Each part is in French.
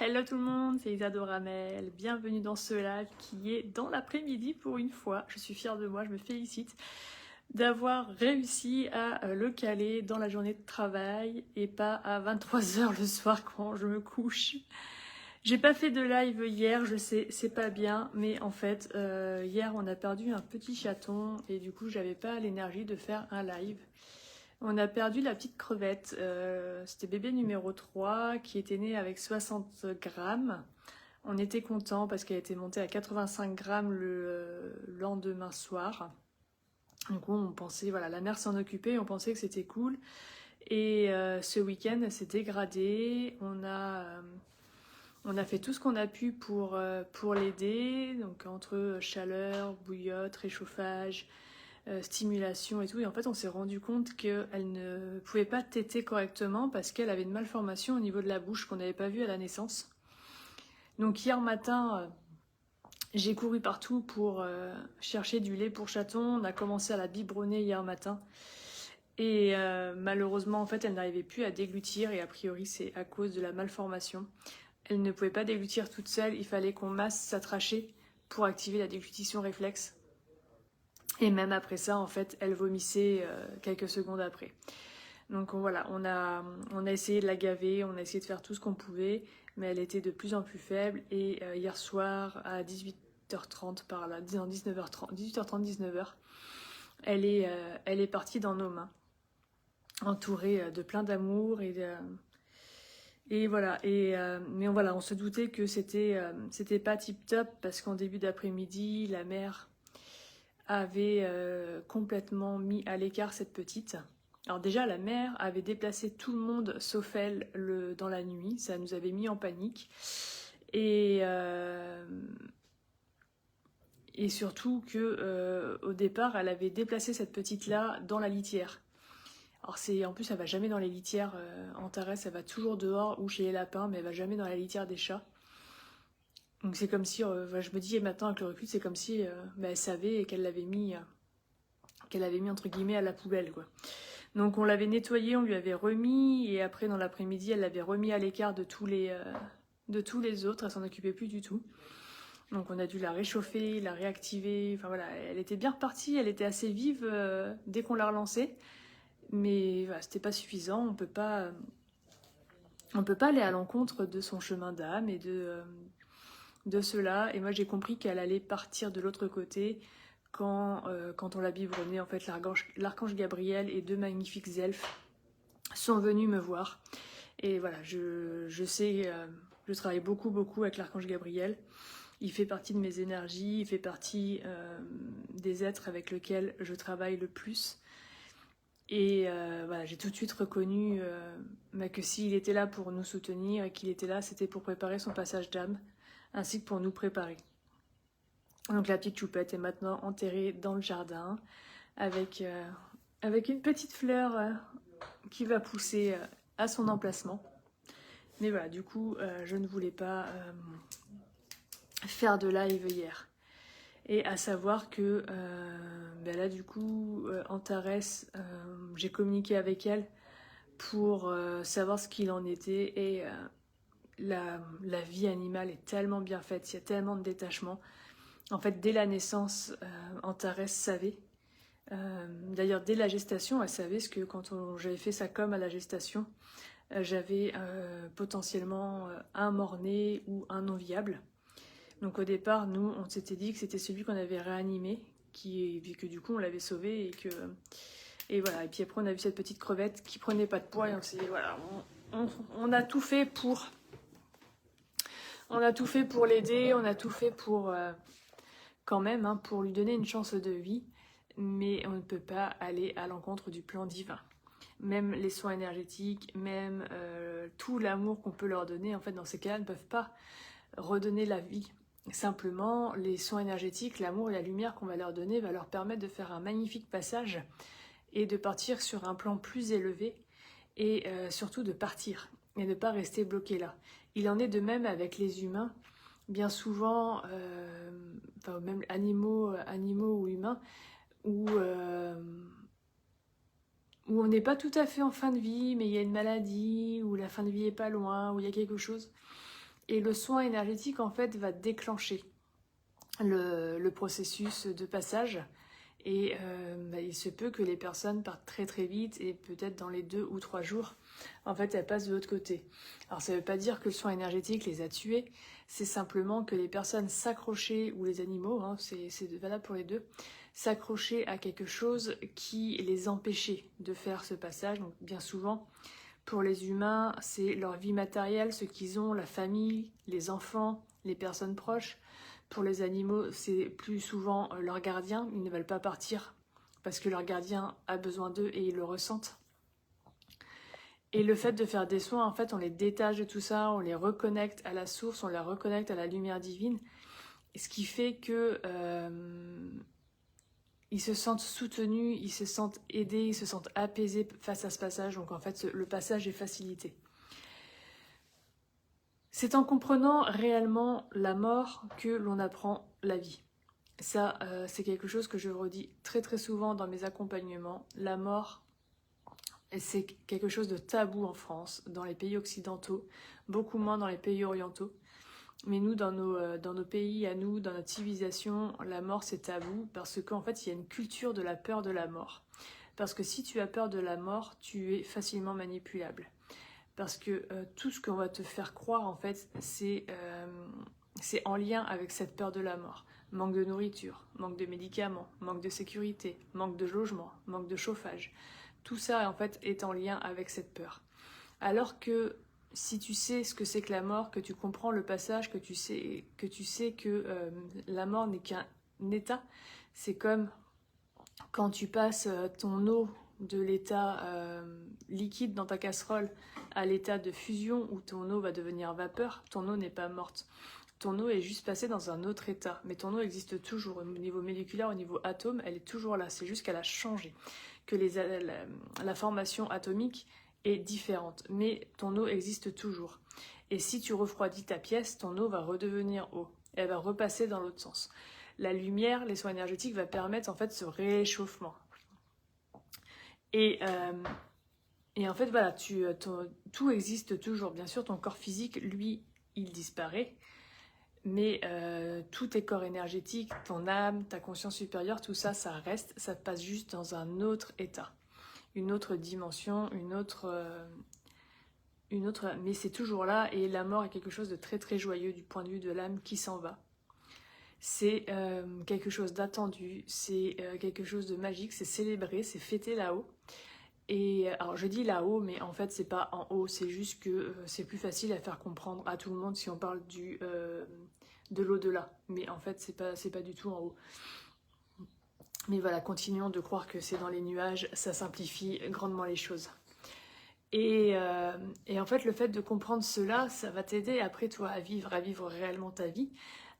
Hello tout le monde, c'est Isadora Mel. Bienvenue dans ce live qui est dans l'après-midi pour une fois. Je suis fière de moi, je me félicite d'avoir réussi à le caler dans la journée de travail et pas à 23 h le soir quand je me couche. J'ai pas fait de live hier, je sais, c'est pas bien, mais en fait, hier on a perdu un petit chaton et du coup j'avais pas l'énergie de faire un live. On a perdu la petite crevette, c'était bébé numéro 3 qui était né avec 60 grammes. On était content parce qu'elle était montée à 85 grammes le lendemain soir. Du coup, on pensait, voilà, la mère s'en occupait, on pensait que c'était cool. Et ce week-end, elle s'est dégradée. On a fait tout ce qu'on a pu pour l'aider, donc entre chaleur, bouillotte, réchauffage, stimulation et tout. Et en fait, on s'est rendu compte qu'elle ne pouvait pas téter correctement parce qu'elle avait une malformation au niveau de la bouche qu'on n'avait pas vue à la naissance. Donc hier matin, j'ai couru partout pour chercher du lait pour chaton. On a commencé à la biberonner hier matin. Et malheureusement, en fait, elle n'arrivait plus à déglutir et a priori, c'est à cause de la malformation. Elle ne pouvait pas déglutir toute seule, il fallait qu'on masse sa trachée pour activer la déglutition réflexe. Et même après ça, en fait, elle vomissait quelques secondes après. Donc voilà, on a essayé de la gaver, on a essayé de faire tout ce qu'on pouvait, mais elle était de plus en plus faible. Et hier soir, à 18h30 par là, non 19h30, 18h30, 19h, elle est partie dans nos mains, entourée de plein d'amour et voilà. Mais voilà, on se doutait que c'était pas tip top parce qu'en début d'après-midi, la mère avait complètement mis à l'écart cette petite. Alors déjà, la mère avait déplacé tout le monde sauf elle dans la nuit. Ça nous avait mis en panique. Et surtout que au départ, elle avait déplacé cette petite-là dans la litière. Alors en plus, elle va jamais dans les litières. Antares, elle va toujours dehors ou chez les lapins, mais elle va jamais dans la litière des chats. Donc c'est comme si, je me dis maintenant avec le recul, c'est comme si elle savait et qu'elle l'avait mis entre guillemets à la poubelle, quoi. Donc on l'avait nettoyé, on lui avait remis, et après dans l'après-midi, elle l'avait remis à l'écart de tous les autres, elle s'en occupait plus du tout. Donc on a dû la réchauffer, la réactiver, enfin voilà, elle était bien repartie, elle était assez vive dès qu'on l'a relancée, mais voilà, c'était pas suffisant, on peut pas aller à l'encontre de son chemin d'âme et de cela, et moi j'ai compris qu'elle allait partir de l'autre côté, quand on l'a biberonnée, en fait, l'archange Gabriel et deux magnifiques elfes sont venus me voir. Et voilà, je sais, je travaille beaucoup avec l'archange Gabriel. Il fait partie de mes énergies, il fait partie des êtres avec lesquels je travaille le plus. Et voilà, j'ai tout de suite reconnu que s'il était là pour nous soutenir et qu'il était là, c'était pour préparer son passage d'âme, ainsi que pour nous préparer. Donc la petite choupette est maintenant enterrée dans le jardin avec une petite fleur qui va pousser à son emplacement. Mais voilà, du coup, je ne voulais pas faire de live hier. Et à savoir que là, du coup, Antares, j'ai communiqué avec elle pour savoir ce qu'il en était. Et la vie animale est tellement bien faite, il y a tellement de détachement. En fait, dès la naissance, Antares savait. D'ailleurs, dès la gestation, elle savait ce que quand j'avais fait sa com à la gestation, j'avais potentiellement un mort-né ou un non viable. Donc au départ, nous, on s'était dit que c'était celui qu'on avait réanimé, que du coup on l'avait sauvé et voilà. Et puis après, on a vu cette petite crevette qui prenait pas de poids et on s'est dit voilà, on a tout fait pour l'aider, on a tout fait pour quand même, hein, pour lui donner une chance de vie, mais on ne peut pas aller à l'encontre du plan divin. Même les soins énergétiques, même tout l'amour qu'on peut leur donner, en fait, dans ces cas-là, ne peuvent pas redonner la vie. Simplement, les soins énergétiques, l'amour et la lumière qu'on va leur donner va leur permettre de faire un magnifique passage et de partir sur un plan plus élevé et surtout de partir et de ne pas rester bloqué là. Il en est de même avec les humains. Bien souvent, même animaux ou humains, où on n'est pas tout à fait en fin de vie, mais il y a une maladie, ou la fin de vie est pas loin, ou il y a quelque chose. Et le soin énergétique, en fait, va déclencher le processus de passage. Et il se peut que les personnes partent très très vite et peut-être dans les 2 ou 3 jours, en fait, elles passent de l'autre côté. Alors ça ne veut pas dire que le soin énergétique les a tués, c'est simplement que les personnes s'accrochaient, ou les animaux, hein, c'est valable pour les deux, s'accrochaient à quelque chose qui les empêchait de faire ce passage. Donc bien souvent, pour les humains, c'est leur vie matérielle, ce qu'ils ont, la famille, les enfants, les personnes proches. Pour les animaux, c'est plus souvent leur gardien. Ils ne veulent pas partir parce que leur gardien a besoin d'eux et ils le ressentent. Et le fait de faire des soins, en fait, on les détache de tout ça, on les reconnecte à la source, on les reconnecte à la lumière divine. Et ce qui fait que ils se sentent soutenus, ils se sentent aidés, ils se sentent apaisés face à ce passage. Donc en fait, le passage est facilité. C'est en comprenant réellement la mort que l'on apprend la vie. Ça, c'est quelque chose que je redis très très souvent dans mes accompagnements. La mort, c'est quelque chose de tabou en France, dans les pays occidentaux, beaucoup moins dans les pays orientaux. Mais nous, dans nos pays, à nous, dans notre civilisation, la mort c'est tabou parce qu'en fait, il y a une culture de la peur de la mort. Parce que si tu as peur de la mort, tu es facilement manipulable. Parce que tout ce qu'on va te faire croire, en fait, c'est en lien avec cette peur de la mort. Manque de nourriture, manque de médicaments, manque de sécurité, manque de logement, manque de chauffage. Tout ça, en fait, est en lien avec cette peur. Alors que si tu sais ce que c'est que la mort, que tu comprends le passage, que tu sais que la mort n'est qu'un état, c'est comme quand tu passes ton eau de l'état liquide dans ta casserole à l'état de fusion où ton eau va devenir vapeur, ton eau n'est pas morte. Ton eau est juste passée dans un autre état, mais ton eau existe toujours au niveau moléculaire, au niveau atome, elle est toujours là, c'est juste qu'elle a changé, que la formation atomique est différente, mais ton eau existe toujours. Et si tu refroidis ta pièce, ton eau va redevenir eau, elle va repasser dans l'autre sens. La lumière, les soins énergétiques va permettre en fait ce réchauffement. Et en fait, voilà, tout existe toujours. Bien sûr, ton corps physique, lui, il disparaît. Mais tous tes corps énergétiques, ton âme, ta conscience supérieure, tout ça, ça reste. Ça passe juste dans un autre état. Une autre dimension, une autre... Mais c'est toujours là. Et la mort est quelque chose de très très joyeux du point de vue de l'âme qui s'en va. C'est quelque chose d'attendu. C'est quelque chose de magique. C'est célébré, c'est fêté là-haut. Et alors je dis là-haut, mais en fait c'est pas en haut, c'est juste que c'est plus facile à faire comprendre à tout le monde si on parle de l'au-delà. Mais en fait c'est pas du tout en haut. Mais voilà, continuons de croire que c'est dans les nuages, ça simplifie grandement les choses. Et en fait le fait de comprendre cela, ça va t'aider après toi à vivre réellement ta vie,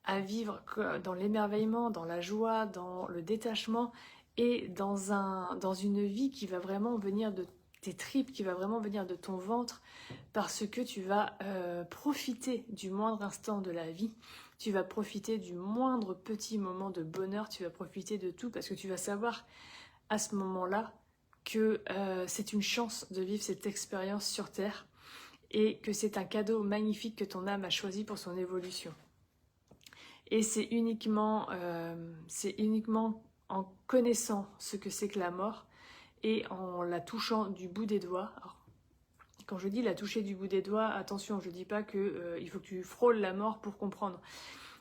à vivre dans l'émerveillement, dans la joie, dans le détachement, et dans une vie qui va vraiment venir de tes tripes, qui va vraiment venir de ton ventre, parce que tu vas profiter du moindre instant de la vie, tu vas profiter du moindre petit moment de bonheur, tu vas profiter de tout, parce que tu vas savoir à ce moment-là que c'est une chance de vivre cette expérience sur Terre, et que c'est un cadeau magnifique que ton âme a choisi pour son évolution. Et c'est uniquement en connaissant ce que c'est que la mort et en la touchant du bout des doigts. Alors, quand je dis la toucher du bout des doigts, attention, je ne dis pas qu'il faut que tu frôles la mort pour comprendre.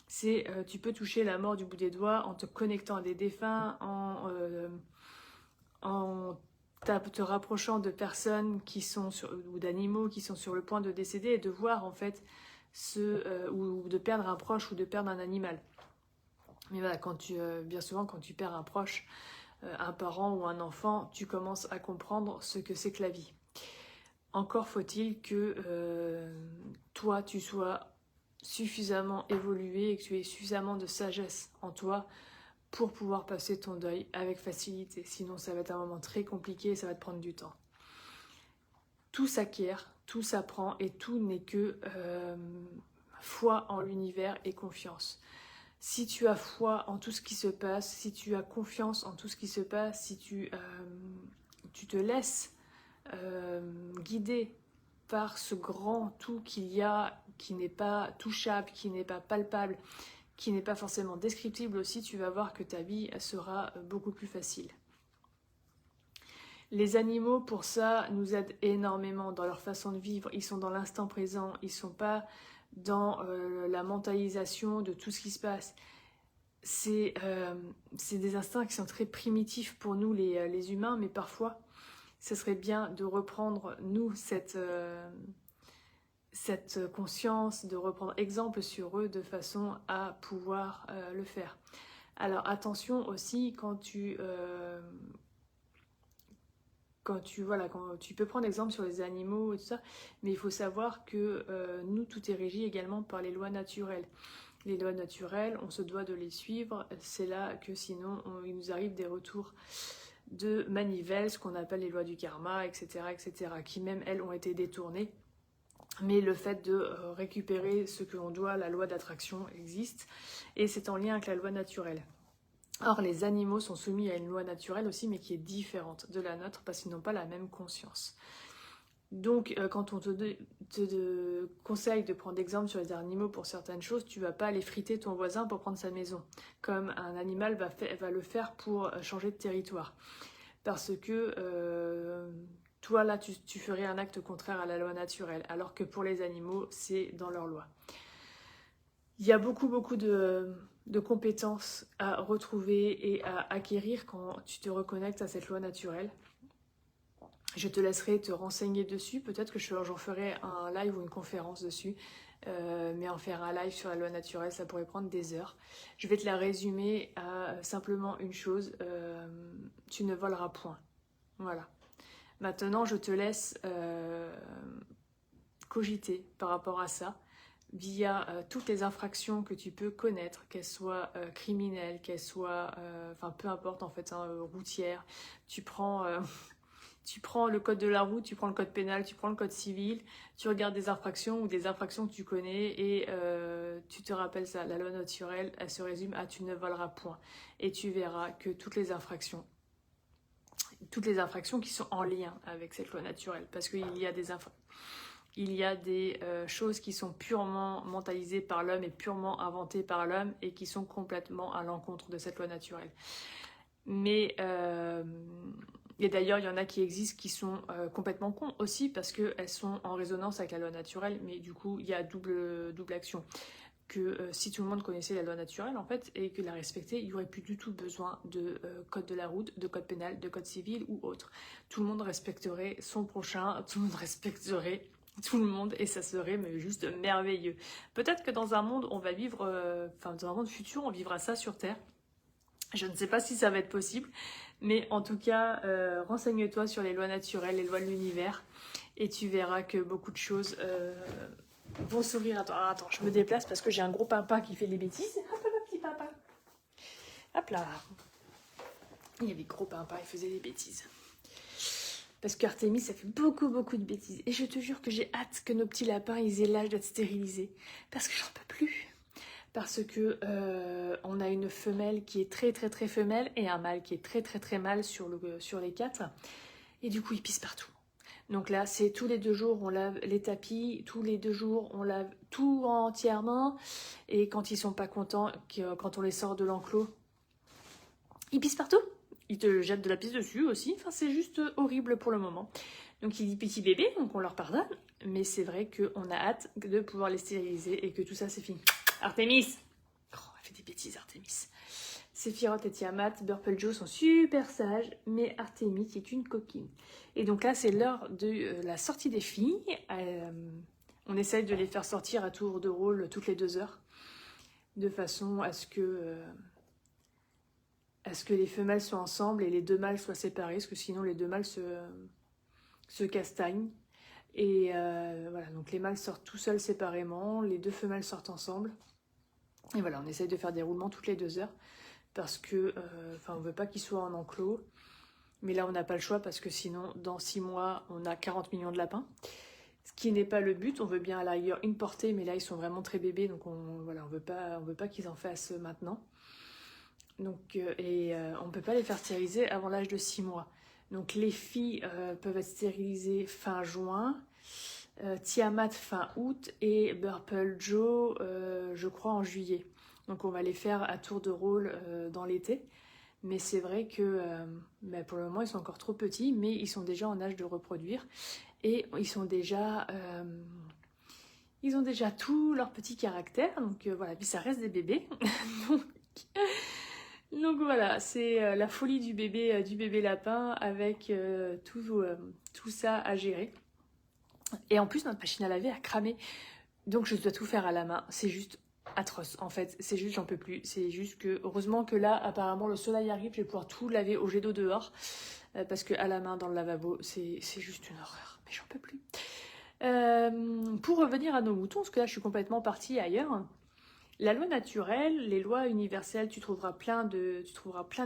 Tu peux toucher la mort du bout des doigts en te connectant à des défunts, en te rapprochant de personnes ou d'animaux qui sont sur le point de décéder et de voir en fait ou de perdre un proche ou de perdre un animal. Mais voilà, bien souvent quand tu perds un proche, un parent ou un enfant, tu commences à comprendre ce que c'est que la vie. Encore faut-il que toi, tu sois suffisamment évolué et que tu aies suffisamment de sagesse en toi pour pouvoir passer ton deuil avec facilité. Sinon, ça va être un moment très compliqué et ça va te prendre du temps. Tout s'acquiert, tout s'apprend et tout n'est que foi en l'univers et confiance. Si tu as foi en tout ce qui se passe, si tu as confiance en tout ce qui se passe, si tu te laisses guider par ce grand tout qu'il y a qui n'est pas touchable, qui n'est pas palpable, qui n'est pas forcément descriptible aussi, tu vas voir que ta vie sera beaucoup plus facile. Les animaux, pour ça, nous aident énormément dans leur façon de vivre. Ils sont dans l'instant présent, ils ne sont pas dans la mentalisation de tout ce qui se passe. C'est des instincts qui sont très primitifs pour nous, les humains, mais parfois, ce serait bien de reprendre, nous, cette conscience, de reprendre exemple sur eux de façon à pouvoir le faire. Alors attention aussi quand tu peux prendre exemple sur les animaux et tout ça, mais il faut savoir que nous, tout est régi également par les lois naturelles. Les lois naturelles, on se doit de les suivre, c'est là que sinon il nous arrive des retours de manivelle, ce qu'on appelle les lois du karma, etc., qui même elles ont été détournées. Mais le fait de récupérer ce que l'on doit, la loi d'attraction existe, et c'est en lien avec la loi naturelle. Or, les animaux sont soumis à une loi naturelle aussi, mais qui est différente de la nôtre, parce qu'ils n'ont pas la même conscience. Donc, quand on te conseille de prendre exemple sur les animaux pour certaines choses, tu ne vas pas aller friter ton voisin pour prendre sa maison, comme un animal va le faire pour changer de territoire. Parce que toi, là, tu ferais un acte contraire à la loi naturelle, alors que pour les animaux, c'est dans leur loi. Il y a beaucoup de compétences à retrouver et à acquérir quand tu te reconnectes à cette loi naturelle. Je te laisserai te renseigner dessus, peut-être que j'en ferai un live ou une conférence dessus, mais en faire un live sur la loi naturelle, ça pourrait prendre des heures. Je vais te la résumer à simplement une chose, tu ne voleras point. Voilà. Maintenant, je te laisse cogiter par rapport à ça, via toutes les infractions que tu peux connaître, qu'elles soient criminelles, qu'elles soient, peu importe en fait, routières. Tu prends le code de la route, tu prends le code pénal, tu prends le code civil, tu regardes des infractions ou des infractions que tu connais et tu te rappelles ça. La loi naturelle, elle se résume à tu ne voleras point. Et tu verras que toutes les infractions qui sont en lien avec cette loi naturelle, parce qu'il y a des choses qui sont purement mentalisées par l'homme et purement inventées par l'homme et qui sont complètement à l'encontre de cette loi naturelle. Mais et d'ailleurs, il y en a qui existent qui sont complètement cons aussi parce qu'elles sont en résonance avec la loi naturelle, mais du coup, il y a double action. Que si tout le monde connaissait la loi naturelle en fait et que la respectait, il n'y aurait plus du tout besoin de code de la route, de code pénal, de code civil ou autre. Tout le monde respecterait son prochain, tout le monde respecterait tout le monde et ça serait mais juste merveilleux. Peut-être que dans un monde on va vivre, dans un monde futur on vivra ça sur Terre. Je ne sais pas si ça va être possible, mais en tout cas, renseigne-toi sur les lois naturelles, les lois de l'univers et tu verras que beaucoup de choses vont s'ouvrir. Attends, je me déplace parce que j'ai un gros papa qui fait des bêtises. Hop là, petit papa. Hop là. Il y avait gros papa, il faisait des bêtises. Parce qu'Artémis, ça fait beaucoup de bêtises. Et je te jure que j'ai hâte que nos petits lapins, ils aient l'âge d'être stérilisés. Parce que j'en peux plus. Parce que on a une femelle qui est très femelle et un mâle qui est très mâle sur les 4. Et du coup, ils pissent partout. Donc là, c'est tous les 2 jours, on lave les tapis, tous les 2 jours, on lave tout entièrement. Et quand ils sont pas contents, quand on les sort de l'enclos, ils pissent partout. Ils te jettent de la pisse dessus aussi. Enfin, c'est juste horrible pour le moment. Donc il dit petit bébé, donc on leur pardonne. Mais c'est vrai qu'on a hâte de pouvoir les stériliser et que tout ça, c'est fini. Artémis! Oh, elle fait des bêtises, Artémis. Sephiroth et Tiamat, Purple Joe sont super sages, mais Artémis est une coquine. Et donc là, c'est l'heure de la sortie des filles. On essaye de les faire sortir à tour de rôle toutes les 2 heures, de façon à ce que les femelles soient ensemble et les 2 mâles soient séparés, parce que sinon les 2 mâles se castagnent. Et voilà, donc les mâles sortent tout seuls séparément, les 2 femelles sortent ensemble. Et voilà, on essaye de faire des roulements toutes les 2 heures. Parce que, on veut pas qu'ils soient en enclos. Mais là, on n'a pas le choix parce que sinon, dans 6 mois, on a 40 millions de lapins. Ce qui n'est pas le but. On veut bien à l'arrière une portée, mais là, ils sont vraiment très bébés. Donc, on veut pas qu'ils en fassent maintenant. Donc, on ne peut pas les faire stériliser avant l'âge de 6 mois. Donc, les filles peuvent être stérilisées fin juin. Tiamat fin août et Purple Joe, je crois, en juillet. Donc on va les faire à tour de rôle dans l'été. Mais c'est vrai que pour le moment, ils sont encore trop petits, mais ils sont déjà en âge de reproduire. Et ils ont déjà tout leur petit caractère. Donc voilà, puis ça reste des bébés. donc voilà, c'est la folie du bébé lapin avec tout ça à gérer. Et en plus, notre machine à laver a cramé. Donc je dois tout faire à la main. C'est juste atroce en fait. C'est juste, j'en peux plus. C'est juste que, heureusement que là, apparemment, le soleil arrive. Je vais pouvoir tout laver au jet d'eau dehors. Parce que à la main, dans le lavabo, c'est juste une horreur. Mais j'en peux plus. Pour revenir à nos moutons, parce que là, je suis complètement partie ailleurs. La loi naturelle, les lois universelles, tu trouveras plein de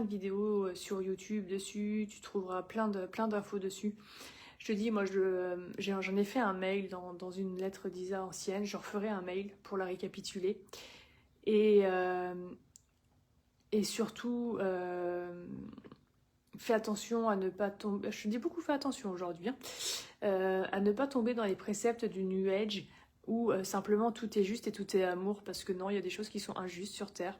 vidéos sur YouTube dessus. Tu trouveras plein d'infos dessus. Je te dis, moi, j'en ai fait un mail dans une lettre d'Isa ancienne. Je referai un mail pour la récapituler. Et surtout, fais attention à ne pas tomber... Je te dis beaucoup, fais attention aujourd'hui. À ne pas tomber dans les préceptes du New Age où simplement tout est juste et tout est amour. Parce que non, il y a des choses qui sont injustes sur Terre.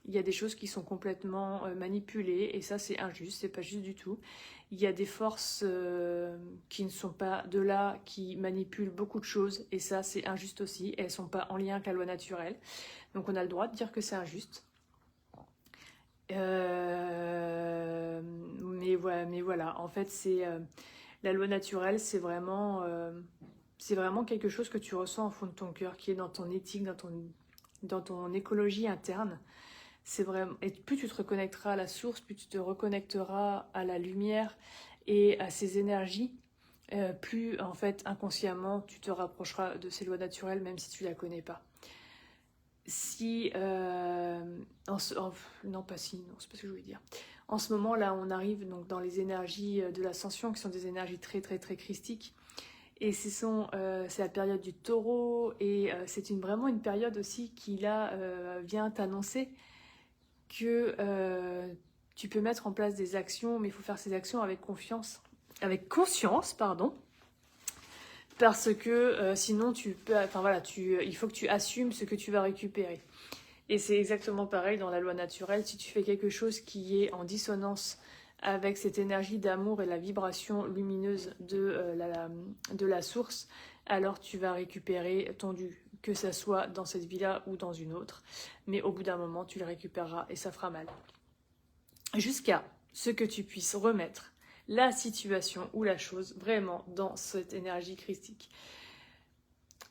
Il y a des choses qui sont complètement manipulées. Et ça, c'est injuste, c'est pas juste du tout. Il y a des forces qui ne sont pas de là, qui manipulent beaucoup de choses. Et ça, c'est injuste aussi. Et elles ne sont pas en lien avec la loi naturelle. Donc on a le droit de dire que c'est injuste. Mais voilà, en fait, c'est la loi naturelle, c'est vraiment quelque chose que tu ressens au fond de ton cœur, qui est dans ton éthique, dans ton écologie interne. C'est vraiment, et plus tu te reconnecteras à la source, plus tu te reconnecteras à la lumière et à ces énergies, plus en fait inconsciemment tu te rapprocheras de ces lois naturelles, même si tu la connais pas. Si non, c'est pas ce que je voulais dire. En ce moment là, on arrive donc dans les énergies de l'ascension, qui sont des énergies très très très christiques. Et c'est la période du taureau, et c'est vraiment une période aussi qui là vient t'annoncer que tu peux mettre en place des actions, mais il faut faire ces actions avec conscience, pardon. Parce que sinon il faut que tu assumes ce que tu vas récupérer. Et c'est exactement pareil dans la loi naturelle. Si tu fais quelque chose qui est en dissonance avec cette énergie d'amour et la vibration lumineuse de la source, alors tu vas récupérer ton dû, que ça soit dans cette vie-là ou dans une autre. Mais au bout d'un moment, tu le récupéreras et ça fera mal. Jusqu'à ce que tu puisses remettre la situation ou la chose vraiment dans cette énergie christique.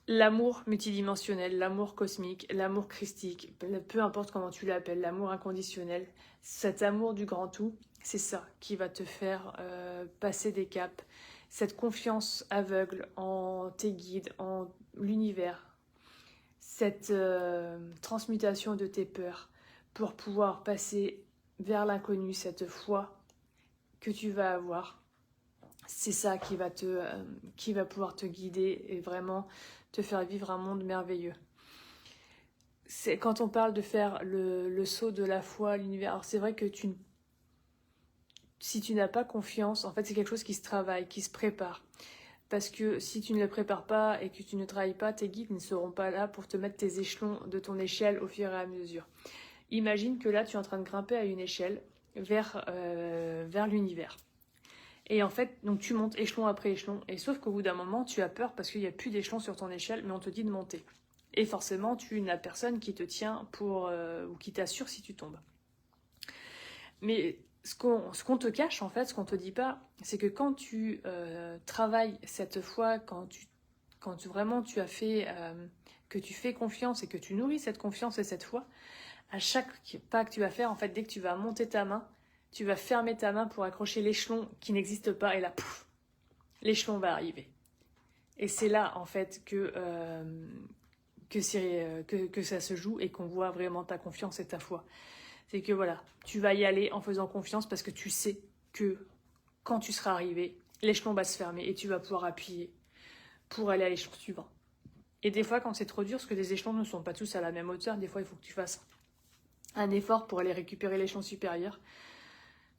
L'amour multidimensionnel, l'amour cosmique, l'amour christique, peu importe comment tu l'appelles, l'amour inconditionnel, cet amour du grand tout, c'est ça qui va te faire passer des caps. Cette confiance aveugle en tes guides, en l'univers, cette transmutation de tes peurs pour pouvoir passer vers l'inconnu, cette foi que tu vas avoir. C'est ça qui va pouvoir te guider et vraiment te faire vivre un monde merveilleux. C'est quand on parle de faire le saut de la foi à l'univers. Alors c'est vrai que si tu n'as pas confiance, en fait c'est quelque chose qui se travaille, qui se prépare. Parce que si tu ne le prépares pas et que tu ne travailles pas, tes guides ne seront pas là pour te mettre tes échelons de ton échelle au fur et à mesure. Imagine que là tu es en train de grimper à une échelle vers l'univers. Et en fait, donc tu montes échelon après échelon, et sauf qu'au bout d'un moment, tu as peur parce qu'il n'y a plus d'échelon sur ton échelle, mais on te dit de monter. Et forcément, tu n'as personne qui te tient ou qui t'assure si tu tombes. Mais ce qu'on te cache, en fait, ce qu'on te dit pas, c'est que quand tu travailles cette foi, quand vraiment tu as fait, que tu fais confiance et que tu nourris cette confiance et cette foi, à chaque pas que tu vas faire, en fait, dès que tu vas monter ta main, tu vas fermer ta main pour accrocher l'échelon qui n'existe pas, et là, pouf, l'échelon va arriver. Et c'est là, en fait, que ça se joue et qu'on voit vraiment ta confiance et ta foi. C'est que voilà, tu vas y aller en faisant confiance parce que tu sais que quand tu seras arrivé, l'échelon va se fermer et tu vas pouvoir appuyer pour aller à l'échelon suivant. Et des fois, quand c'est trop dur, parce que les échelons ne sont pas tous à la même hauteur, des fois, il faut que tu fasses un effort pour aller récupérer l'échelon supérieur.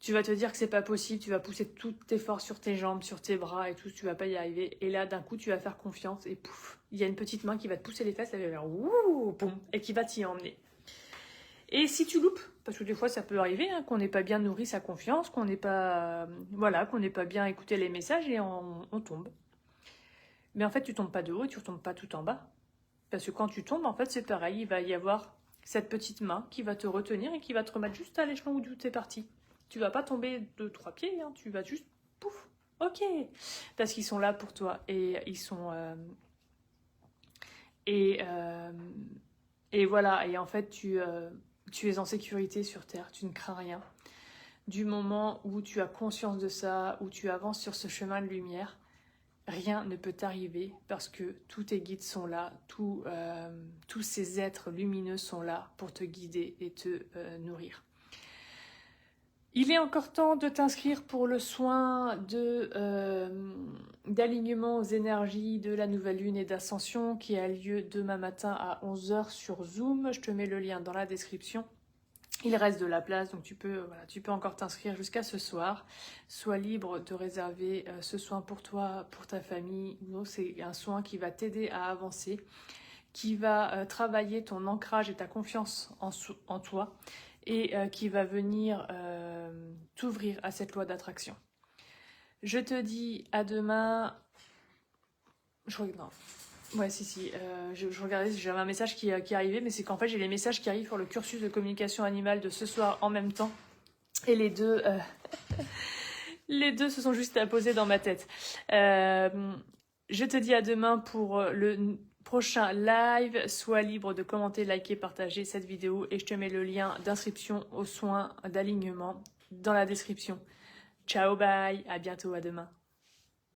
Tu vas te dire que c'est pas possible, tu vas pousser toutes tes forces sur tes jambes, sur tes bras et tout, tu vas pas y arriver. Et là, d'un coup, tu vas faire confiance et pouf, il y a une petite main qui va te pousser les fesses, elle va faire ouh, boum, et qui va t'y emmener. Et si tu loupes, parce que des fois ça peut arriver, hein, qu'on n'ait pas bien nourri sa confiance, qu'on n'ait pas, voilà, qu'on n'ait pas bien écouté les messages et on tombe. Mais en fait, tu tombes pas de haut et tu retombes pas tout en bas. Parce que quand tu tombes, en fait, c'est pareil, il va y avoir cette petite main qui va te retenir et qui va te remettre juste à l'échelon où tu es parti. Tu vas pas tomber de 3 pieds, hein, tu vas juste pouf, ok, parce qu'ils sont là pour toi et ils sont et voilà, et en fait tu es en sécurité sur terre, tu ne crains rien. Du moment où tu as conscience de ça, où tu avances sur ce chemin de lumière, rien ne peut t'arriver parce que tous tes guides sont là, tous ces êtres lumineux sont là pour te guider et te nourrir. Il est encore temps de t'inscrire pour le soin d'alignement aux énergies de la nouvelle lune et d'ascension qui a lieu demain matin à 11 h sur Zoom. Je te mets le lien dans la description. Il reste de la place, donc tu peux encore t'inscrire jusqu'à ce soir. Sois libre de réserver ce soin pour toi, pour ta famille. C'est un soin qui va t'aider à avancer, qui va travailler ton ancrage et ta confiance en toi et qui va venir t'ouvrir à cette loi d'attraction. Je te dis à demain. Je regardais si j'avais un message qui arrivait, mais c'est qu'en fait j'ai les messages qui arrivent pour le cursus de communication animale de ce soir en même temps. Et les deux se sont juste apposés dans ma tête. Je te dis à demain pour le prochain live. Sois libre de commenter, liker, partager cette vidéo et je te mets le lien d'inscription aux soins d'alignement dans la description. Ciao, bye, à bientôt, à demain.